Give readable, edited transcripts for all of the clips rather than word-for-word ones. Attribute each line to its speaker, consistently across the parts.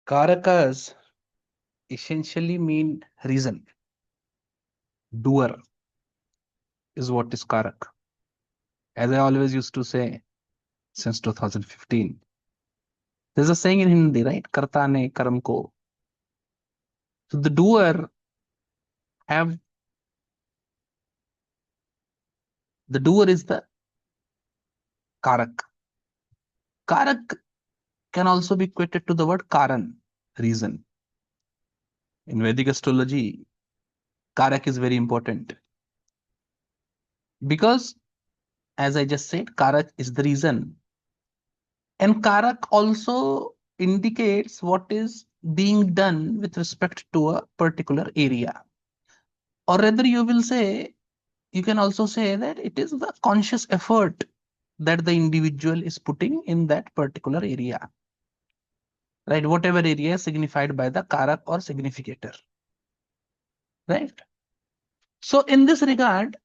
Speaker 1: Karakas essentially mean reason. Doer is what is Karak. As I always used to say since 2015, there's a saying in Hindi, right? Karta ne karam ko. So the doer have the doer is the Karak. Karak can also be equated to the word Karan, reason. In Vedic astrology, Karak is very important because, as I just said, Karak is the reason. And Karak also indicates what is being done with respect to a particular area. Or rather, you can also say that it is the conscious effort that the individual is putting in that particular area, right? Whatever area is signified by the Karak or significator, right? So, in this regard,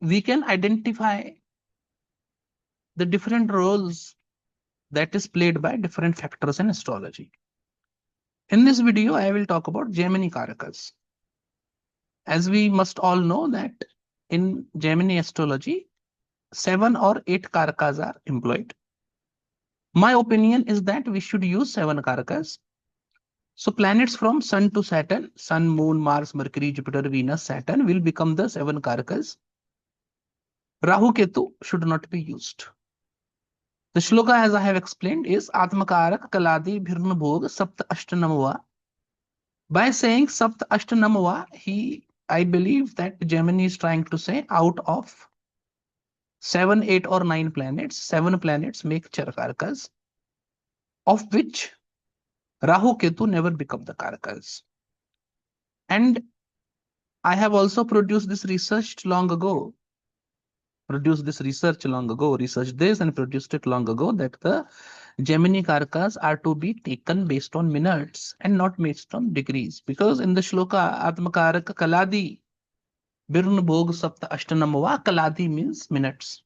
Speaker 1: we can identify the different roles that is played by different factors in astrology. In this video, I will talk about Jaimini Karakas. As we must all know that in Jaimini astrology, 7 or 8 Karakas are employed. My opinion is that we should use 7 Karakas. So planets from Sun to Saturn, Sun, Moon, Mars, Mercury, Jupiter, Venus, Saturn will become the 7 Karakas. Rahu Ketu should not be used. The shloka, as I have explained, is Atmakaraka Kaladi Bhirna Bhog Sapta Ashtanamava. By saying Sapta Ashtanamava, I believe that Gemini is trying to say out of 7, 8, or 9 planets, 7 planets make Chara Karakas, of which Rahu Ketu never become the Karakas. And I have also produced this research long ago, researched this and produced it long ago, that the Gemini Karakas are to be taken based on minutes and not based on degrees. Because in the shloka, Atmakaraka Kaladi, Birn Bhog Sapta Ashtanamava, Kaladi means minutes.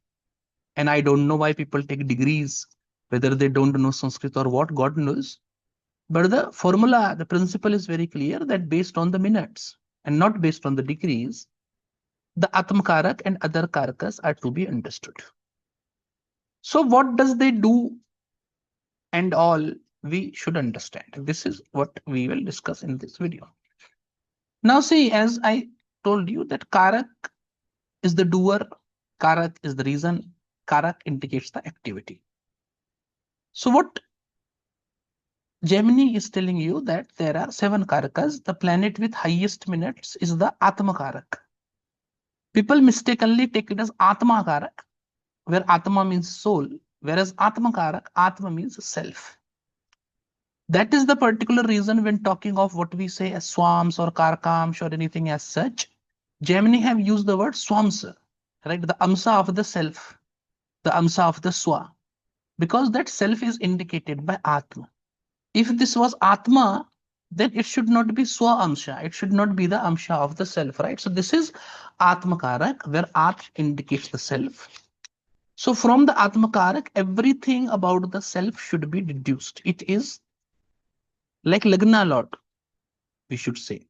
Speaker 1: And I don't know why people take degrees, whether they don't know Sanskrit or what, God knows. But the formula, the principle is very clear that based on the minutes and not based on the degrees, the Atmakarak and other Karakas are to be understood. So what does they do and all we should understand? This is what we will discuss in this video. Now see, as I told you that Karak is the doer, Karak is the reason, Karak indicates the activity. So what Gemini is telling you that there are 7 Karakas. The planet with highest minutes is the Atmakarak. People mistakenly take it as Atmakarak, where Atma means soul, whereas Atmakarak, Atma means self. That is the particular reason when talking of what we say as swams or karkamsh or anything as such, Gemini have used the word swamsa, right? The amsa of the self, the amsa of the swa, because that self is indicated by Atma. If this was Atma, then it should not be Swa Amsha. It should not be the Amsha of the self, right? So this is Atmakarak, where At indicates the self. So from the Atmakarak, everything about the self should be deduced. It is like Lagna Lord, we should say.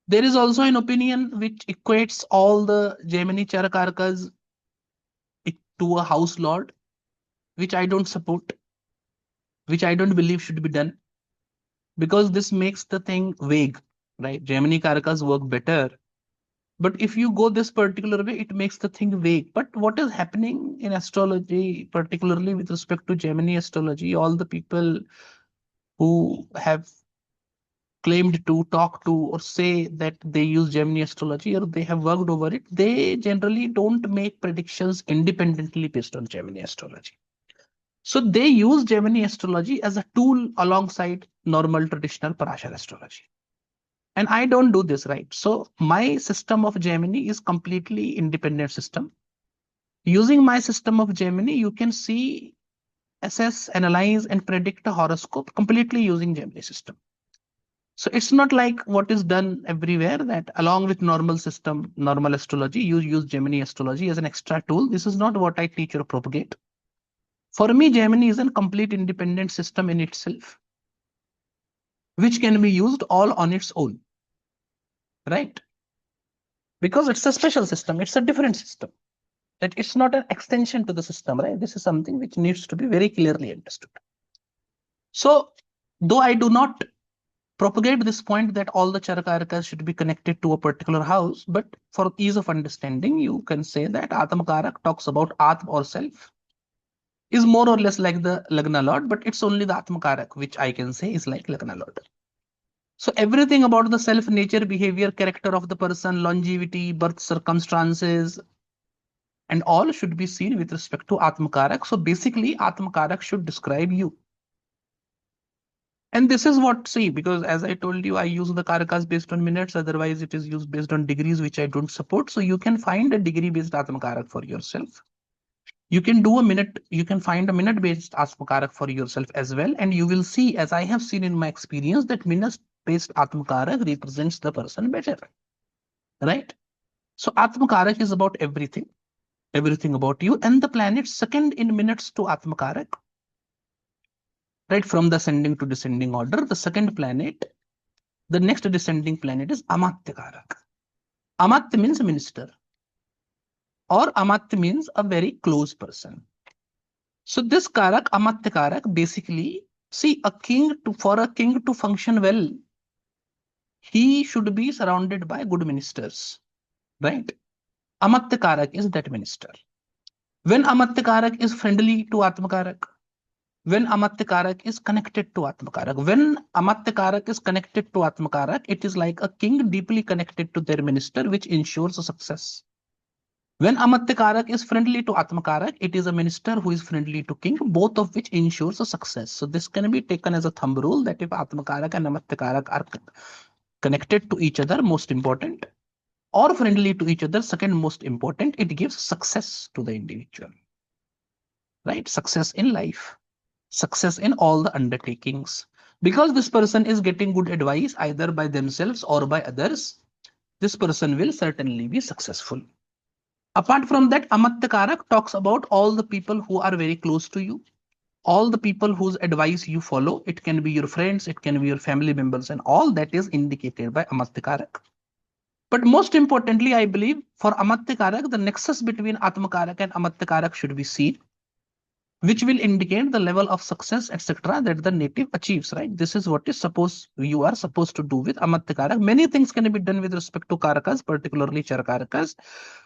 Speaker 1: There is also an opinion which equates all the Jaimini Charakarakas to a house lord, which I don't support, which I don't believe should be done, because this makes the thing vague, right? Gemini Karakas work better. But if you go this particular way, it makes the thing vague. But what is happening in astrology, particularly with respect to Gemini astrology, all the people who have claimed to talk to or say that they use Gemini astrology or they have worked over it, they generally don't make predictions independently based on Gemini astrology. So they use Gemini astrology as a tool alongside normal traditional Parashar astrology. And I don't do this, right? So my system of Gemini is completely independent system. Using my system of Gemini, you can see, assess, analyze, and predict a horoscope completely using Gemini system. So it's not like what is done everywhere, that along with normal system, normal astrology, you use Gemini astrology as an extra tool. This is not what I teach or propagate. For me, Gemini is a complete independent system in itself. which can be used all on its own, right? Because it's a special system, it's a different system. That it's not an extension to the system, right? This is something which needs to be very clearly understood. So, though I do not propagate this point that all the Charakarakas should be connected to a particular house, but for ease of understanding, you can say that Atmakarak talks about Atma or self, is more or less like the Lagna Lord, but it's only the Atmakarak, which I can say is like Lagna Lord. So everything about the self, nature, behavior, character of the person, longevity, birth circumstances, and all should be seen with respect to Atmakarak. So basically, Atmakarak should describe you. And this is what, see, because as I told you, I use the Karakas based on minutes, otherwise it is used based on degrees, which I don't support. So you can find a degree-based Atmakarak for yourself. You can do a minute, you can find a minute-based Atmakarak for yourself as well. And you will see, as I have seen in my experience, that minute-based Atmakarak represents the person better, right? So Atmakarak is about everything about you, and the planet second in minutes to Atmakarak, right, from the ascending to descending order. The second planet, the next descending planet is Amatyakaraka. Amatya means minister, or Amatya means a very close person. So this Karak, Amatyakarak, basically, see, for a king to function well, he should be surrounded by good ministers, right? Amatyakarak is that minister. When Amatyakarak is friendly to Atmakarak, when Amatyakarak is connected to Atmakarak, when Amatyakarak is connected to Atmakarak, it is like a king deeply connected to their minister, which ensures a success. When Amatyakarak is friendly to Atmakarak, it is a minister who is friendly to king, both of which ensures a success. So this can be taken as a thumb rule that if Atmakarak and Amatyakarak are connected to each other, most important, or friendly to each other, second most important, it gives success to the individual, right? Success in life, success in all the undertakings. Because this person is getting good advice either by themselves or by others, this person will certainly be successful. Apart from that, Amatyakarak talks about all the people who are very close to you, all the people whose advice you follow. It can be your friends, it can be your family members, and all that is indicated by Amatyakarak. But most importantly, I believe for Amatyakarak, the nexus between Atmakarak and Amatyakarak should be seen, which will indicate the level of success, etc., that the native achieves, right? This is what you are supposed to do with Amatyakarak. Many things can be done with respect to Karakas, particularly Charakarakas,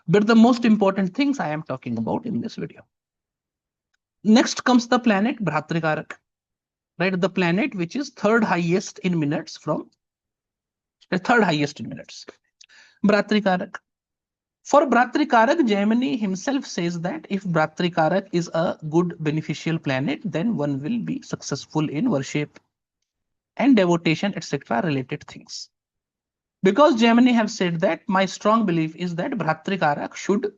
Speaker 1: but the most important things I am talking about in this video. Next comes the planet Bhatrikarak, right? The planet which is third highest in minutes from the third highest in minutes. Bhatrikarak. For Bhatrikarak, Jaimini himself says that if Bhatrikarak is a good beneficial planet, then one will be successful in worship and devotion, etc. related things. Because Jaimini have said that, my strong belief is that Bhatrikarak should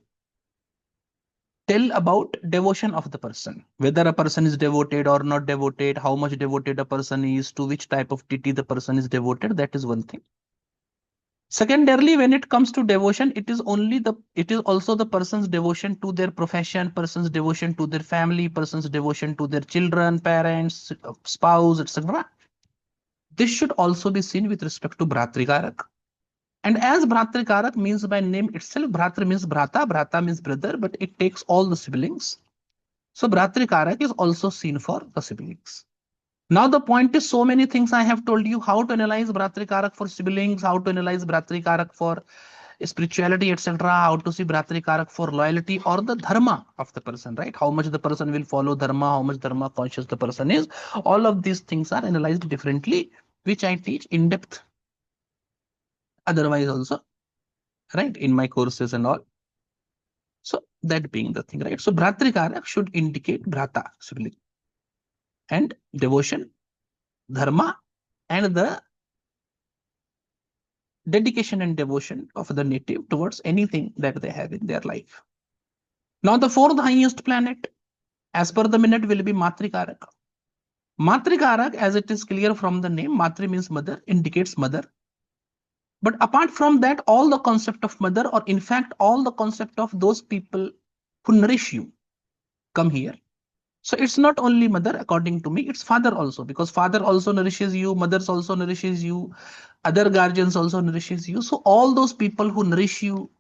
Speaker 1: tell about devotion of the person, whether a person is devoted or not devoted, how much devoted a person is, to which type of deity the person is devoted. That is one thing. Secondarily, when it comes to devotion, it is also the person's devotion to their profession, person's devotion to their family, person's devotion to their children, parents, spouse, etc. This should also be seen with respect to Bhatrikarak. And as Bhatrikarak means by name itself, Bhratra means Bhrata, Bhrata means brother, but it takes all the siblings. So Bhatrikarak is also seen for the siblings. Now the point is, so many things I have told you, how to analyze Bhatrikarak for siblings, how to analyze Bhatrikarak for spirituality, etc., how to see Bhatrikarak for loyalty or the dharma of the person, right? How much the person will follow dharma, how much dharma conscious the person is. All of these things are analyzed differently, which I teach in depth otherwise also, right, in my courses and all. So that being the thing, right? So Bhatrikarak should indicate Bhrata, sibling, and devotion, dharma, and the dedication and devotion of the native towards anything that they have in their life. Now the fourth highest planet, as per the minute, will be Matrikaraka. Matrikaraka, as it is clear from the name, Matri means mother, indicates mother. But apart from that, all the concept of mother, or in fact, all the concept of those people who nourish you, come here. So it's not only mother, according to me, it's father also, because father also nourishes you, mothers also nourishes you, other guardians also nourishes you. So all those people who nourish you,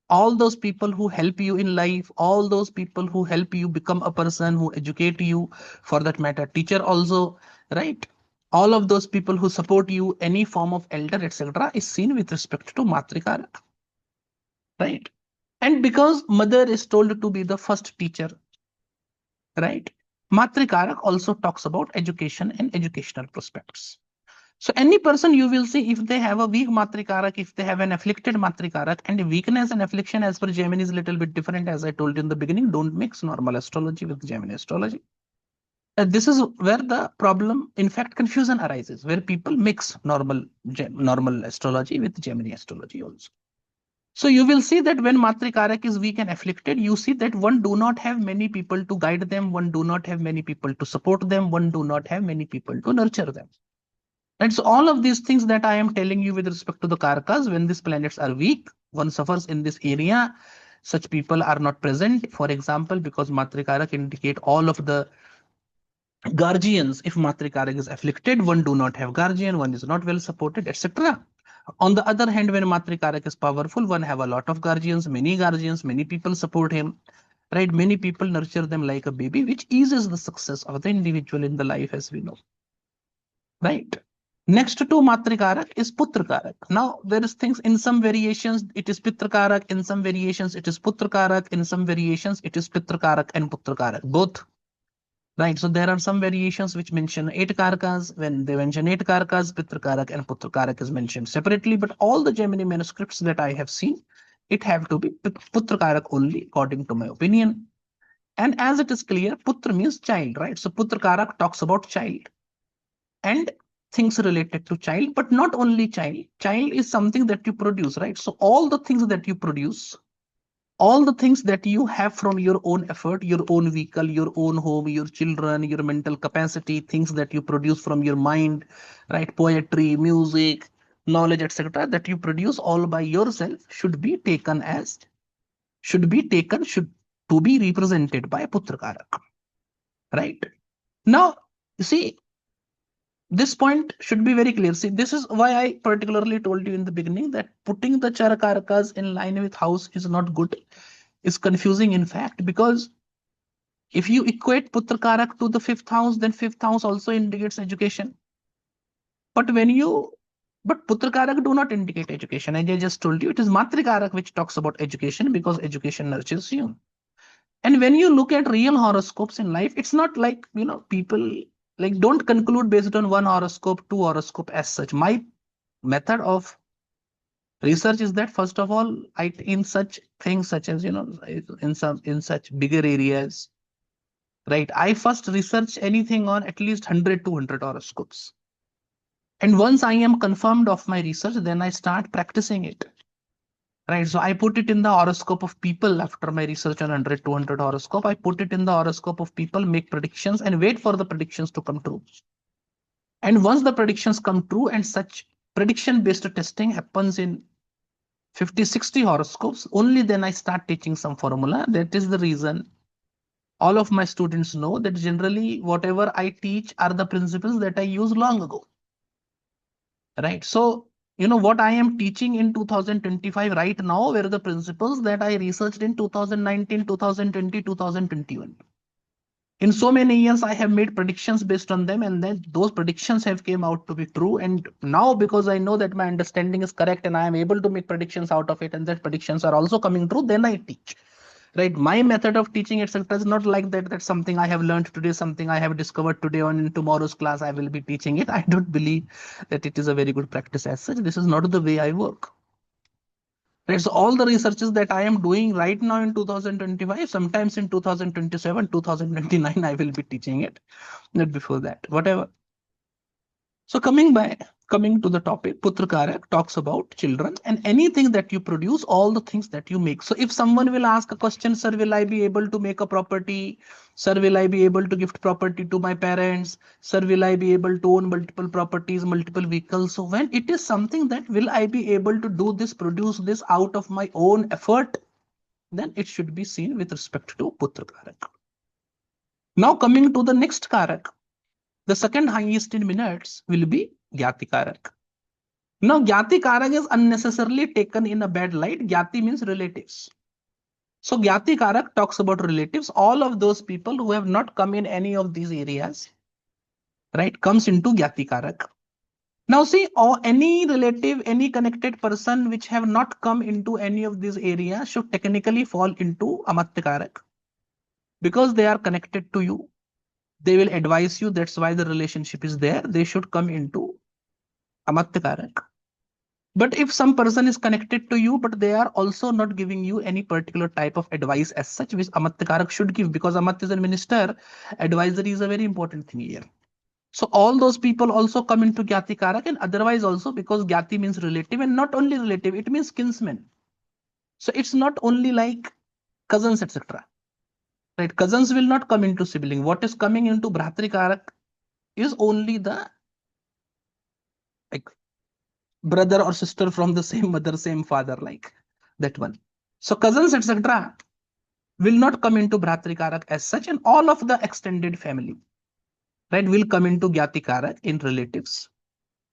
Speaker 1: all those people who help you in life, all those people who help you become a person, who educate you, for that matter, teacher also, right? All of those people who support you, any form of elder, etc., is seen with respect to Matrikaraka, right? And because mother is told to be the first teacher, right? Matrikaraka also talks about education and educational prospects. So any person you will see, if they have a weak Matrikarak, if they have an afflicted Matrikarak, and weakness and affliction as per Jaimini is a little bit different, as I told you in the beginning, don't mix normal astrology with Jaimini astrology. This is where the problem, in fact, confusion arises, where people mix normal astrology with Jaimini astrology also. So you will see that when Matrikarak is weak and afflicted, you see that one do not have many people to guide them, one do not have many people to support them, one do not have many people to nurture them. And so all of these things that I am telling you with respect to the Karakas, when these planets are weak, one suffers in this area. Such people are not present. For example, because Matrikarak indicate all of the guardians. If Matrikarak is afflicted, one do not have guardian, one is not well supported, etc. On the other hand, when Matrikarak is powerful, one have a lot of guardians, many people support him, right? Many people nurture them like a baby, which eases the success of the individual in the life, as we know, right? Next to Matrikarak is Putrakarak. Now, there is things in some variations, it is Pitrakarak, in some variations, it is Putrakarak, in some variations, it is Pitrakarak and Putrakarak, both. Right, so there are some variations which mention 8 Karakas. When they mention 8 Karakas, Pitrakarak and Putrakarak is mentioned separately. But all the Gemini manuscripts that I have seen, it have to be Putrakarak only, according to my opinion. And as it is clear, Putra means child, right? So Putrakarak talks about child and things related to child, but not only child. Child is something that you produce, right? So all the things that you produce, all the things that you have from your own effort, your own vehicle, your own home, your children, your mental capacity, things that you produce from your mind, right? Poetry, music, knowledge, etc., that you produce all by yourself should be taken as, should to be represented by Putrakaraka, right? Now, you see, this point should be very clear. See, this is why I particularly told you in the beginning that putting the Chara Karakas in line with house is not good, is confusing, in fact, because if you equate Putrakarak to the fifth house, then fifth house also indicates education. But when you, but Putrakarak do not indicate education. As I just told you, it is Matrikarak which talks about education, because education nurtures you. And when you look at real horoscopes in life, it's not like, people like don't conclude based on one horoscope, two horoscope as such. My method of research is that, first of all, in such things such as, in such bigger areas, right? I first research anything on at least 100, 200 horoscopes. And once I am confirmed of my research, then I start practicing it. Right. So I put it in the horoscope of people after my research on 100, 200 horoscope. I put it in the horoscope of people, make predictions and wait for the predictions to come true. And once the predictions come true, and such prediction based testing happens in 50, 60 horoscopes, only then I start teaching some formula. That is the reason all of my students know that generally whatever I teach are the principles that I used long ago. Right. So, what I am teaching in 2025 right now were the principles that I researched in 2019, 2020, 2021. In so many years, I have made predictions based on them, and then those predictions have came out to be true. And now, because I know that my understanding is correct and I am able to make predictions out of it, and that predictions are also coming true, then I teach. Right, my method of teaching, etc., is not like that. That's something I have learned today, something I have discovered today, on in tomorrow's class I will be teaching it. I don't believe that it is a very good practice as such. This is not the way I work. Right, so all the researches that I am doing right now in 2025, sometimes in 2027, 2029, I will be teaching it. Not before that, whatever. So coming to the topic, Putrakaraka talks about children and anything that you produce, all the things that you make. So if someone will ask a question, sir, will I be able to make a property? Sir, will I be able to gift property to my parents? Sir, will I be able to own multiple properties, multiple vehicles? So when it is something that will I be able to do this, produce this out of my own effort, then it should be seen with respect to Putrakaraka. Now coming to the next Karak, the second highest in minutes will be Gyatikaraka. Now Gyatikaraka is unnecessarily taken in a bad light. Gyati means relatives. So Gyatikarak talks about relatives. All of those people who have not come in any of these areas, right, comes into Gyatikarak. Now see, or any relative, any connected person which have not come into any of these areas should technically fall into Amatyakaraka because they are connected to you. They will advise you. That's why the relationship is there. They should come into Amatyakaraka. But if some person is connected to you, but they are also not giving you any particular type of advice as such, which Amatyakaraka should give, because Amatya is a minister, advisory is a very important thing here. So all those people also come into Gyatikaraka, and otherwise also, because Gyati means relative, and not only relative, it means kinsman. So it's not only like cousins, etc. Right? Cousins will not come into sibling. What is coming into Bhratrikarak is only the like brother or sister from the same mother, same father, like that one. So cousins, etc., will not come into Bhratrikarak as such, and all of the extended family, right, will come into Gyatikarak in relatives.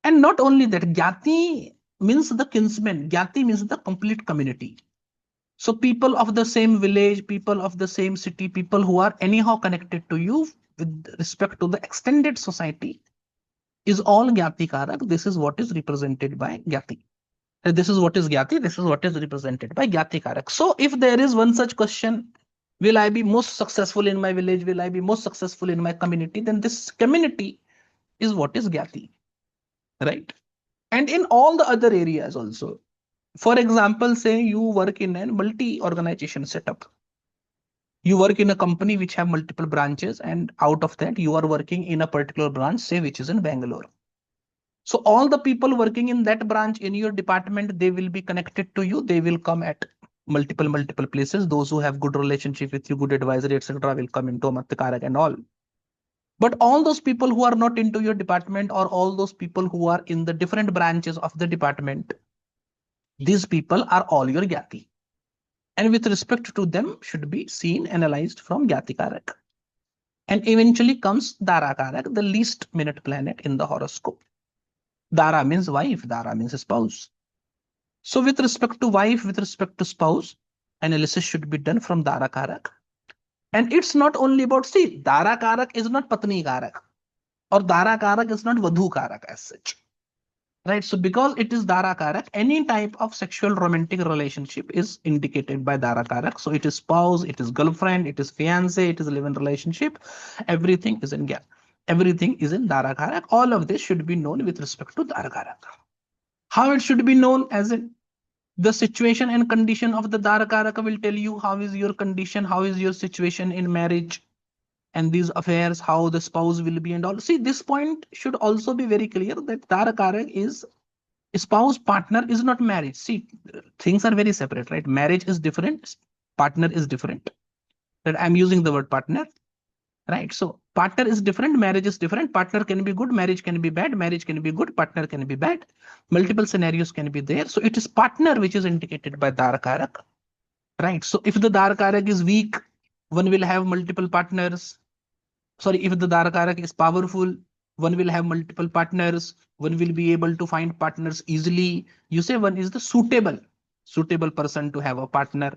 Speaker 1: And not only that, Gyati means the kinsman, Gyati means the complete community. So people of the same village, people of the same city, people who are anyhow connected to you with respect to the extended society is all Gyatikarak. This is what is represented by Gyati. This is what is Gyati. This is what is represented by Gyatikarak. So if there is one such question, will I be most successful in my village? Will I be most successful in my community? Then this community is what is Gyati, right? And in all the other areas also. For example, say you work in a multi-organization setup. You work in a company which have multiple branches, and out of that, you are working in a particular branch, say, which is in Bangalore. So all the people working in that branch in your department, they will be connected to you. They will come at multiple places. Those who have good relationship with you, good advisory, etc., will come into Amatyakaraka and all. But all those people who are not into your department, or all those people who are in the different branches of the department, these people are all your Gyati. And with respect to them, should be seen, analyzed from Gyatikarak. And eventually comes Darakaraka, the least minute planet in the horoscope. Dara means wife, Dara means spouse. So with respect to wife, with respect to spouse, analysis should be done from Darakaraka. And it's not only about, see, Darakaraka is not Patni Karak, or Darakaraka is not Vadhu Karak as such. Right? So because it is Darakaraka, any type of sexual romantic relationship is indicated by Darakaraka. So it is spouse, it is girlfriend, it is fiance, it is live-in relationship. Everything is in gap. Everything is in Darakaraka. All of this should be known with respect to Darakaraka. How it should be known? As in the situation and condition of the Darakaraka will tell you how is your condition, how is your situation in marriage and these affairs, how the spouse will be and all. See, this point should also be very clear that Darakaraka is spouse, partner is not marriage. See, things are very separate, right? Marriage is different, partner is different. That I'm using the word partner, right? So partner is different, marriage is different. Partner can be good, marriage can be bad, marriage can be good, partner can be bad. Multiple scenarios can be there. So it is partner which is indicated by Darakaraka, right? So if the Darakaraka is weak, one will have multiple partners. Sorry, if the Darakaraka is powerful, one will have multiple partners. One will be able to find partners easily. You say one is the suitable person to have a partner.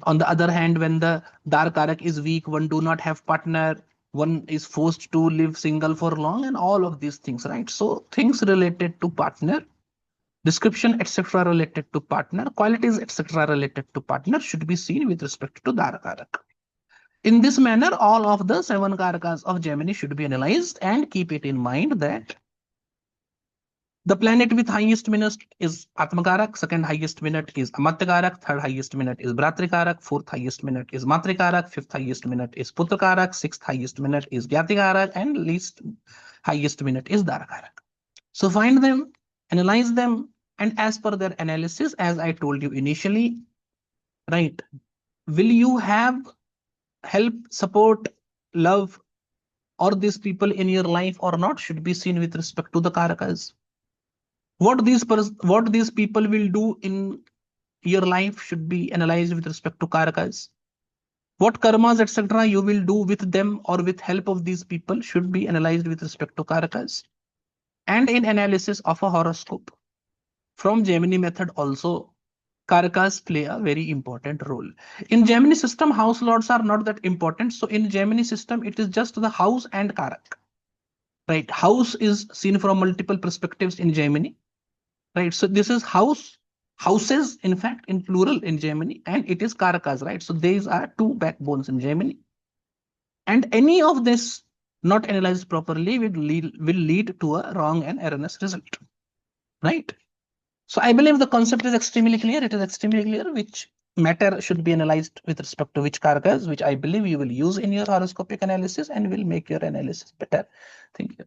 Speaker 1: On the other hand, when the Darakaraka is weak, one do not have partner. One is forced to live single for long, and all of these things, right? So things related to partner, description, etc., related to partner, qualities, etc., related to partner should be seen with respect to Darakaraka. In this manner, all of the 7 Karakas of Gemini should be analyzed, and keep it in mind that the planet with highest minute is Atmakarak, second highest minute is Amatyakaraka, third highest minute is Bhratrikarak, fourth highest minute is Matrikaraka, fifth highest minute is Putrakaraka, sixth highest minute is Gyatikaraka, and least highest minute is Darakaraka. So find them, analyze them, and as per their analysis, as I told you initially, right, will you have help, support, love, or these people in your life or not should be seen with respect to the Karakas. What these people will do in your life should be analyzed with respect to Karakas. What karmas, etc., you will do with them or with help of these people should be analyzed with respect to karakas. And in analysis of a horoscope, from Jaimini method also, karakas play a very important role. In Jaimini system, house lords are not that important. So in Jaimini system, it is just the house and karak. Right? House is seen from multiple perspectives in Jaimini. Right? So this is house, houses, in fact, in plural in Jaimini, and it is karakas, right? So these are two backbones in Jaimini. And any of this not analyzed properly will lead to a wrong and erroneous result. Right? So I believe the concept is extremely clear. It is extremely clear which matter should be analyzed with respect to which karakas, which I believe you will use in your horoscopic analysis and will make your analysis better. Thank you.